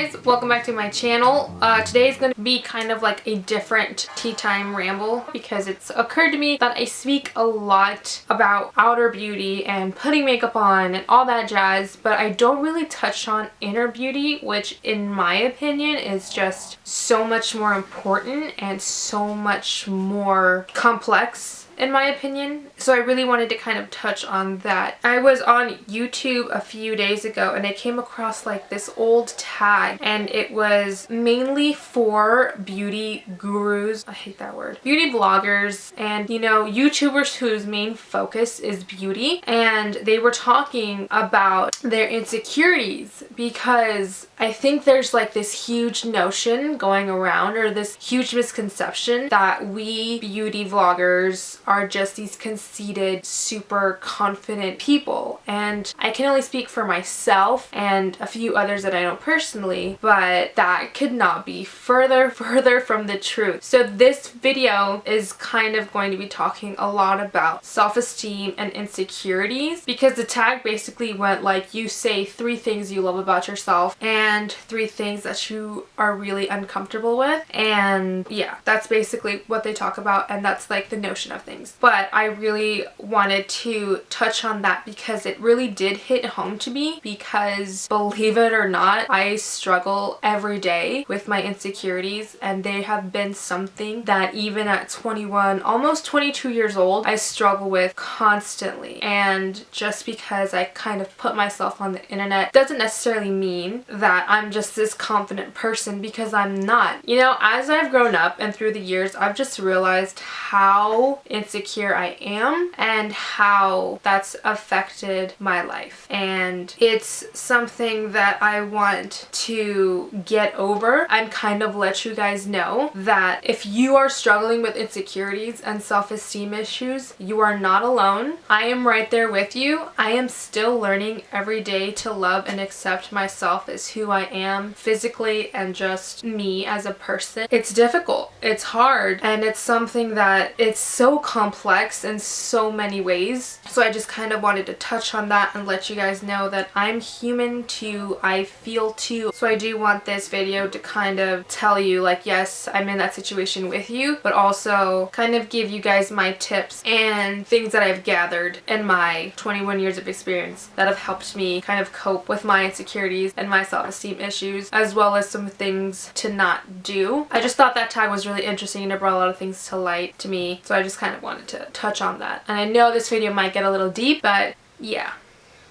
guys, welcome back to my channel. Today is going to be kind of like a different tea time ramble because it's occurred to me that I speak a lot about outer beauty and putting makeup on and all that jazz, but I don't really touch on inner beauty, which in my opinion is just so much more important and so much more complex in my opinion. So I really wanted to kind of touch on that. I was on YouTube a few days ago and I came across like this old tag, and it was mainly for beauty gurus, I hate that word, beauty bloggers and YouTubers whose main focus is beauty, and they were talking about their insecurities because I think there's like this huge notion going around, or this huge misconception, that we beauty vloggers are just these conceited, super confident people. And I can only speak for myself and a few others that I know personally, but that could not be further from the truth. So this video is kind of going to be talking a lot about self-esteem and insecurities, because the tag basically went like, you say 3 things you love about yourself and 3 things that you are really uncomfortable with. And yeah, that's basically what they talk about, and that's like the notion of things. But I really wanted to touch on that because it really did hit home to me, because believe it or not, I struggle every day with my insecurities, and they have been something that even at 21, almost 22 years old, I struggle with constantly. And just because I kind of put myself on the internet doesn't necessarily mean that I'm just this confident person, because I'm not. As I've grown up and through the years, I've just realized how insecure I am and how that's affected my life. And it's something that I want to get over and kind of let you guys know that if you are struggling with insecurities and self-esteem issues, you are not alone. I am right there with you. I am still learning every day to love and accept myself as who I am physically and just me as a person. It's difficult, it's hard, and it's something that it's so complex in so many ways. So I just kind of wanted to touch on that and let you guys know that I'm human too, I feel too. So I do want this video to kind of tell you like, yes, I'm in that situation with you, but also kind of give you guys my tips and things that I've gathered in my 21 years of experience that have helped me kind of cope with my insecurities and my self-esteem issues, as well as some things to not do. I just thought that tag was really interesting and it brought a lot of things to light to me, so I just kind of wanted to touch on that. And I know this video might get a little deep, but yeah.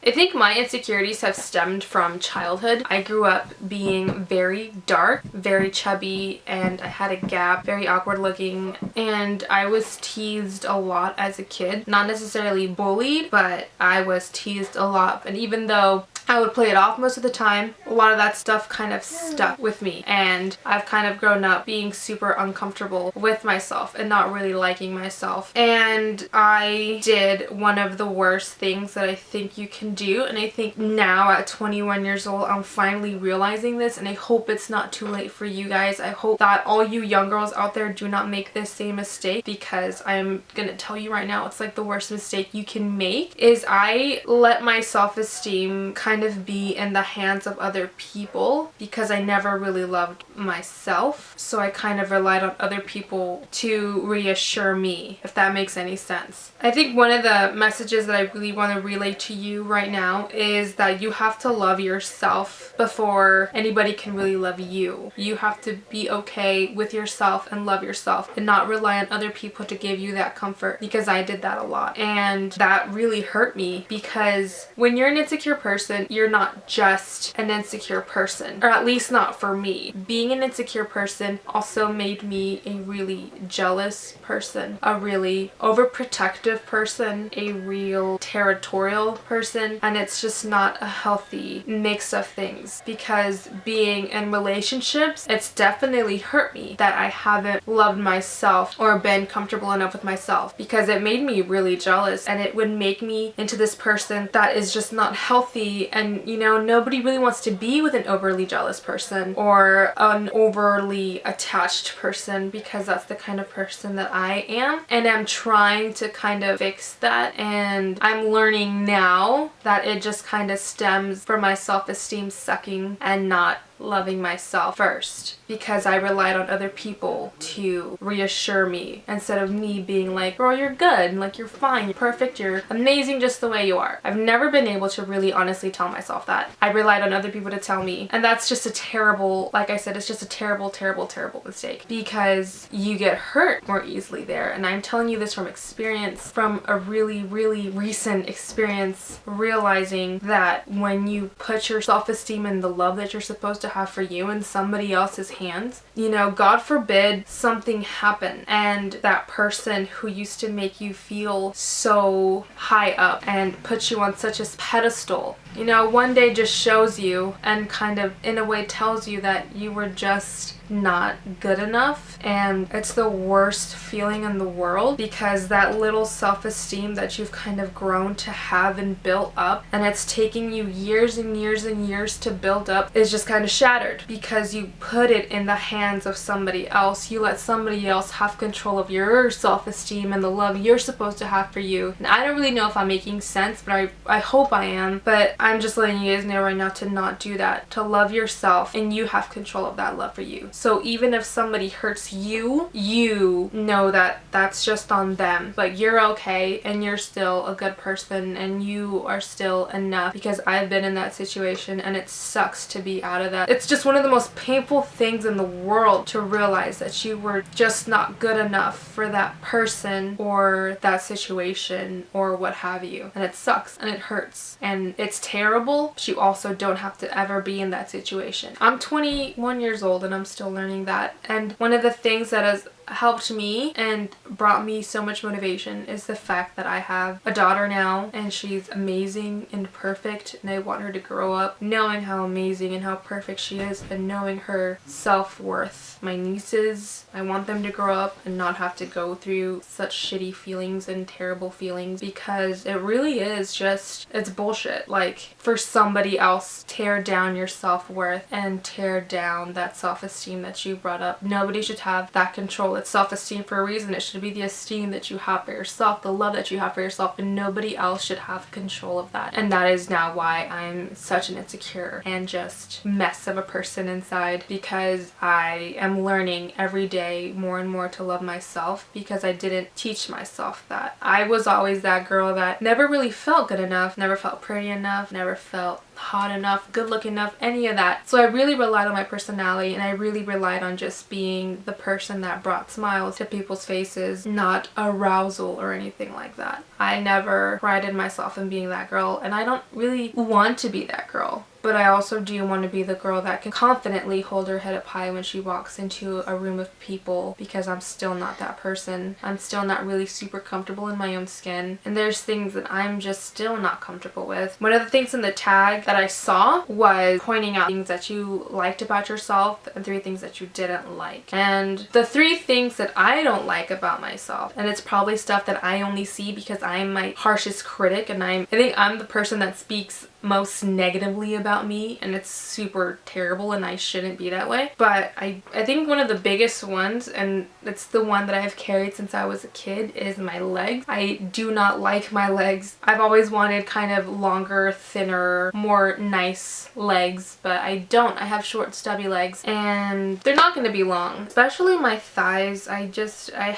I think my insecurities have stemmed from childhood. I grew up being very dark, very chubby, and I had a gap, very awkward looking, and I was teased a lot as a kid. Not necessarily bullied, but I was teased a lot. And even though I would play it off most of the time, a lot of that stuff kind of stuck with me, and I've kind of grown up being super uncomfortable with myself and not really liking myself. And I did one of the worst things that I think you can do, and I think now at 21 years old I'm finally realizing this, and I hope it's not too late for you guys. I hope that all you young girls out there do not make this same mistake, because I'm gonna tell you right now, it's like the worst mistake you can make. Is I let my self-esteem kind of be in the hands of other people, because I never really loved myself, so I kind of relied on other people to reassure me, if that makes any sense. I think one of the messages that I really want to relay to you right now is that you have to love yourself before anybody can really love you. You have to be okay with yourself and love yourself and not rely on other people to give you that comfort, because I did that a lot, and that really hurt me, because when you're an insecure person, you're not just an insecure person, or at least not for me. Being an insecure person also made me a really jealous person, a really overprotective person, a real territorial person, and it's just not a healthy mix of things, because being in relationships, it's definitely hurt me that I haven't loved myself or been comfortable enough with myself, because it made me really jealous, and it would make me into this person that is just not healthy. And nobody really wants to be with an overly jealous person or an overly attached person, because that's the kind of person that I am, and I'm trying to kind of fix that. And I'm learning now that it just kind of stems from my self-esteem sucking and not loving myself first, because I relied on other people to reassure me instead of me being like, girl, you're good, like you're fine, you're perfect, you're amazing just the way you are. I've never been able to really honestly tell myself that. I relied on other people to tell me, and that's just a terrible, like I said, it's just a terrible, terrible, terrible mistake, because you get hurt more easily there. And I'm telling you this from experience, from a really, really recent experience, realizing that when you put your self-esteem and the love that you're supposed to have for you in somebody else's hands, you know, God forbid something happen and that person who used to make you feel so high up and put you on such a pedestal, you know, one day just shows you and kind of in a way tells you that you were just not good enough. And it's the worst feeling in the world, because that little self-esteem that you've kind of grown to have and built up, and it's taking you years and years and years to build up, is just kind of shattered because you put it in the hands of somebody else. You let somebody else have control of your self-esteem and the love you're supposed to have for you. And I don't really know if I'm making sense, but I hope I am. But I'm just letting you guys know right now to not do that, to love yourself, and you have control of that love for you. So even if somebody hurts you, you know that that's just on them, but you're okay and you're still a good person and you are still enough, because I've been in that situation and it sucks to be out of that. It's just one of the most painful things in the world to realize that you were just not good enough for that person or that situation or what have you. And it sucks and it hurts and it's terrible, but you also don't have to ever be in that situation. I'm 21 years old and I'm still learning that. And one of the things that has helped me and brought me so much motivation is the fact that I have a daughter now, and she's amazing and perfect, and I want her to grow up knowing how amazing and how perfect she is and knowing her self-worth. My nieces, I want them to grow up and not have to go through such shitty feelings and terrible feelings, because it really is just, it's bullshit. Like, for somebody else tear down your self-worth and tear down that self-esteem that you brought up. Nobody should have that control. It's self-esteem for a reason. It should be the esteem that you have for yourself, the love that you have for yourself, and nobody else should have control of that. And that is now why I'm such an insecure and just mess of a person inside, because I am learning every day more and more to love myself, because I didn't teach myself that. I was always that girl that never really felt good enough, never felt pretty enough, never felt hot enough, good looking enough, any of that. So I really relied on my personality, and I really relied on just being the person that brought smiles to people's faces, not arousal or anything like that. I never prided myself in being that girl, and I don't really want to be that girl. But I also do want to be the girl that can confidently hold her head up high when she walks into a room of people, because I'm still not that person. I'm still not really super comfortable in my own skin, and there's things that I'm just still not comfortable with. One of the things in the tag that I saw was pointing out things that you liked about yourself and 3 things that you didn't like. And the 3 things that I don't like about myself, and it's probably stuff that I only see because I'm my harshest critic, and I think I'm the person that speaks most negatively about me, and it's super terrible and I shouldn't be that way. But I think one of the biggest ones, and it's the one that I have carried since I was a kid, is my legs. I do not like my legs. I've always wanted kind of longer, thinner, more nice legs, but I don't. I have short, stubby legs, and they're not going to be long. Especially my thighs. I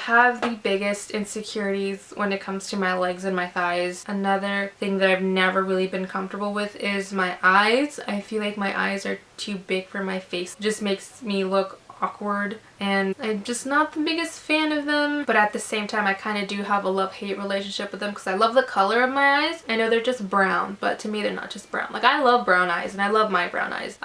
have the biggest insecurities when it comes to my legs and my thighs. Another thing that I've never really been comfortable with is my eyes. I feel like my eyes are too big for my face. It just makes me look awkward, and I'm just not the biggest fan of them. But at the same time, I kind of do have a love-hate relationship with them, because I love the color of my eyes. I know they're just brown, but to me they're not just brown. Like, I love brown eyes and I love my brown eyes,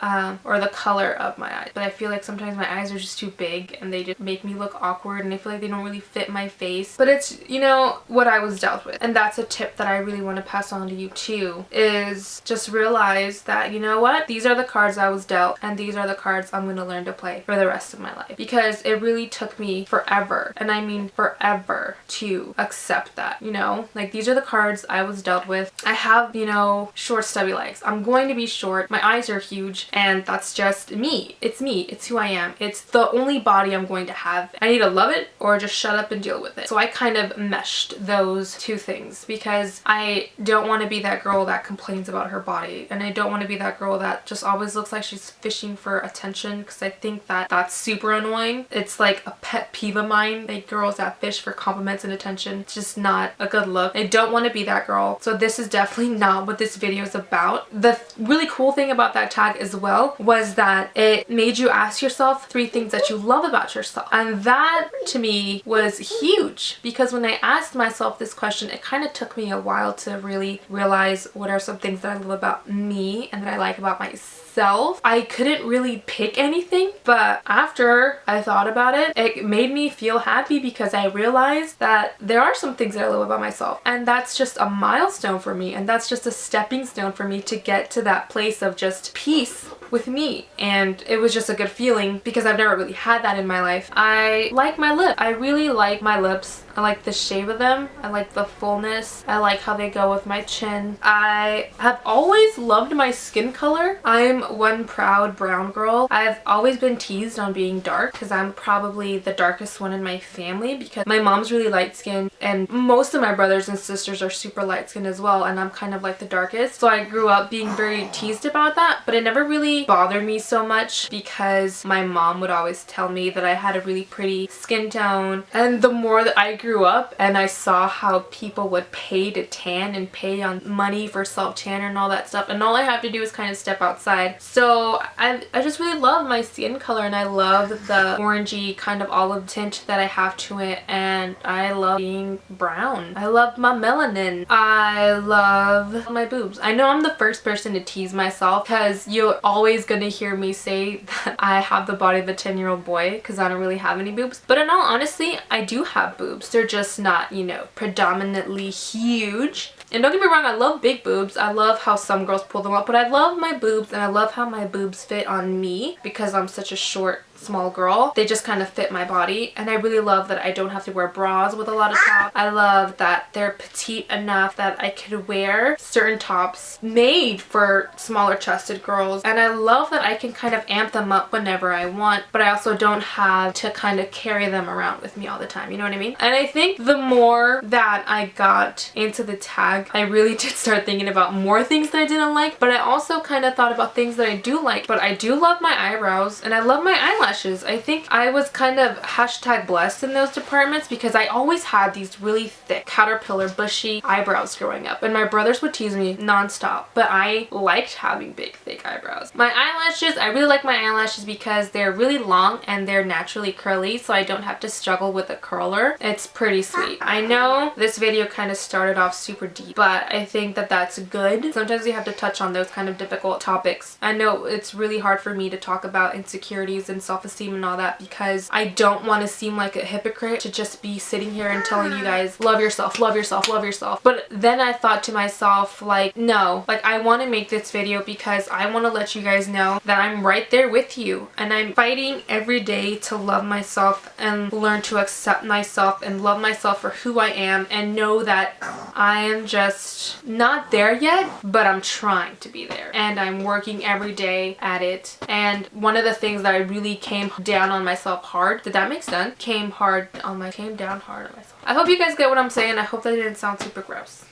or the color of my eyes, but I feel like sometimes my eyes are just too big and they just make me look awkward, and I feel like they don't really fit my face. But it's, you know, what I was dealt with. And that's a tip that I really want to pass on to you too, is just realize that, you know what, these are the cards I was dealt, and these are the cards I'm going to learn to play for the rest of my life. Because it really took me forever, and I mean forever, to accept that, you know? Like, these are the cards I was dealt with. I have, you know, short stubby legs. I'm going to be short. My eyes are huge, and that's just me. It's me. It's who I am. It's the only body I'm going to have. I need to love it or just shut up and deal with it. So I kind of meshed those 2 things, because I don't want to be that girl that complains about her body, and I don't want to be that girl that just always looks like she's fishing for attention, because I think that that's super annoying. It's like a pet peeve of mine, like girls that fish for compliments and attention. It's just not a good look. I don't want to be that girl. So this is definitely not what this video is about. The really cool thing about that tag as well was that it made you ask yourself 3 things that you love about yourself. And that to me was huge, because when I asked myself this question, it kind of took me a while to really realize what are some things that I love about me and that I like about myself. I couldn't really pick anything, but after I thought about it, it made me feel happy, because I realized that there are some things that I love about myself, and that's just a milestone for me, and that's just a stepping stone for me to get to that place of just peace with me. And it was just a good feeling, because I've never really had that in my life. I like my lip. I really like my lips. I like the shape of them. I like the fullness. I like how they go with my chin. I have always loved my skin color. I'm one proud brown girl. I've always been teased on being dark, because I'm probably the darkest one in my family, because my mom's really light skinned and most of my brothers and sisters are super light skinned as well, and I'm kind of like the darkest. So I grew up being very teased about that, but it never really bothered me so much, because my mom would always tell me that I had a really pretty skin tone. And the more that I grew up and I saw how people would pay to tan and pay on money for self-tanner and all that stuff, and all I have to do is kind of step outside. So I just really love my skin color, and I love the orangey kind of olive tint that I have to it, and I love being brown. I love my melanin. I love my boobs. I know I'm the first person to tease myself, because you're always gonna hear me say that I have the body of a 10-year-old boy, because I don't really have any boobs. But in all honesty, I do have boobs. They're just not, you know, predominantly huge. And don't get me wrong, I love big boobs. I love how some girls pull them up, but I love my boobs, and I love how my boobs fit on me, because I'm such a short, small girl. They just kind of fit my body, and I really love that I don't have to wear bras with a lot of tops. I love that they're petite enough that I could wear certain tops made for smaller chested girls, and I love that I can kind of amp them up whenever I want, but I also don't have to kind of carry them around with me all the time, you know what I mean? And I think the more that I got into the tag, I really did start thinking about more things that I didn't like, but I also kind of thought about things that I do like. But I do love my eyebrows, and I love my eyelashes. I think I was kind of hashtag blessed in those departments, because I always had these really thick caterpillar bushy eyebrows growing up, and my brothers would tease me nonstop, but I liked having big thick eyebrows. My eyelashes, I really like my eyelashes because they're really long and they're naturally curly, so I don't have to struggle with a curler. It's pretty sweet. I know this video kind of started off super deep, but I think that that's good. Sometimes you have to touch on those kind of difficult topics. I know it's really hard for me to talk about insecurities and self-esteem and all that, because I don't want to seem like a hypocrite to just be sitting here and telling you guys, love yourself, love yourself, love yourself. But then I thought to myself, like, no, like I want to make this video because I want to let you guys know that I'm right there with you, and I'm fighting every day to love myself and learn to accept myself and love myself for who I am, and know that I am just not there yet, but I'm trying to be there, and I'm working every day at it. And one of the things that I really came down on myself hard, did that make sense? Came down hard on myself. I hope you guys get what I'm saying. I hope that didn't sound super gross.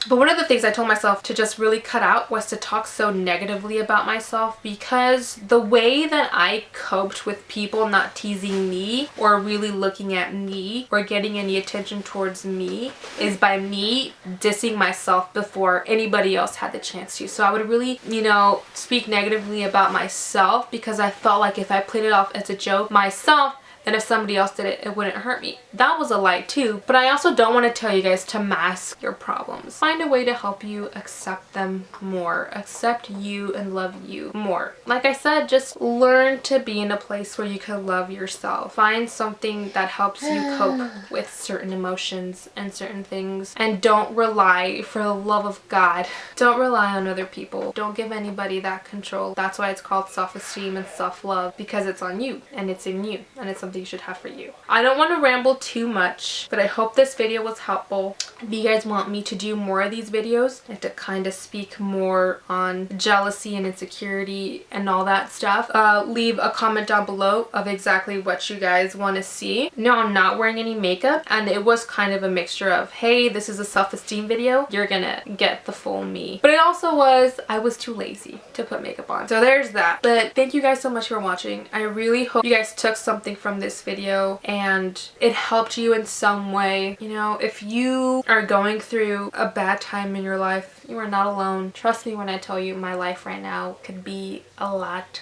But one of the things I told myself to just really cut out was to talk so negatively about myself, because the way that I coped with people not teasing me or really looking at me or getting any attention towards me is by me dissing myself before anybody else had the chance to. So I would really, you know, speak negatively about myself, because I felt like if I played it off as a joke myself, and if somebody else did it, it wouldn't hurt me. That was a lie too, but I also don't want to tell you guys to mask your problems. Find a way to help you accept them more. Accept you and love you more. Like I said, just learn to be in a place where you can love yourself. Find something that helps you cope with certain emotions and certain things, and don't rely, for the love of God, don't rely on other people. Don't give anybody that control. That's why it's called self-esteem and self-love, because it's on you, and it's in you, and it's something something you should have for you. I don't want to ramble too much, but I hope this video was helpful. If you guys want me to do more of these videos and to kind of speak more on jealousy and insecurity and all that stuff, leave a comment down below of exactly what you guys want to see. No, I'm not wearing any makeup, and it was kind of a mixture of, hey, this is a self-esteem video, you're gonna get the full me. But it also was, I was too lazy to put makeup on. So there's that. But thank you guys so much for watching. I really hope you guys took something from this video and it helped you in some way. You know, if you are going through a bad time in your life, you are not alone. Trust me when I tell you my life right now could be a lot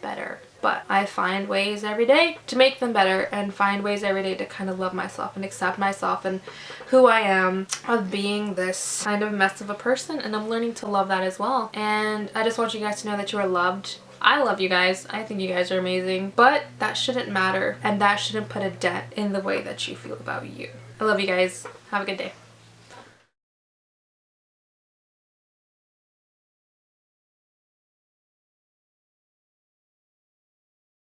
better. But I find ways every day to make them better, and find ways every day to kind of love myself and accept myself and who I am, of being this kind of mess of a person, and I'm learning to love that as well. And I just want you guys to know that you are loved. I love you guys. I think you guys are amazing, but that shouldn't matter, and that shouldn't put a dent in the way that you feel about you. I love you guys. Have a good day.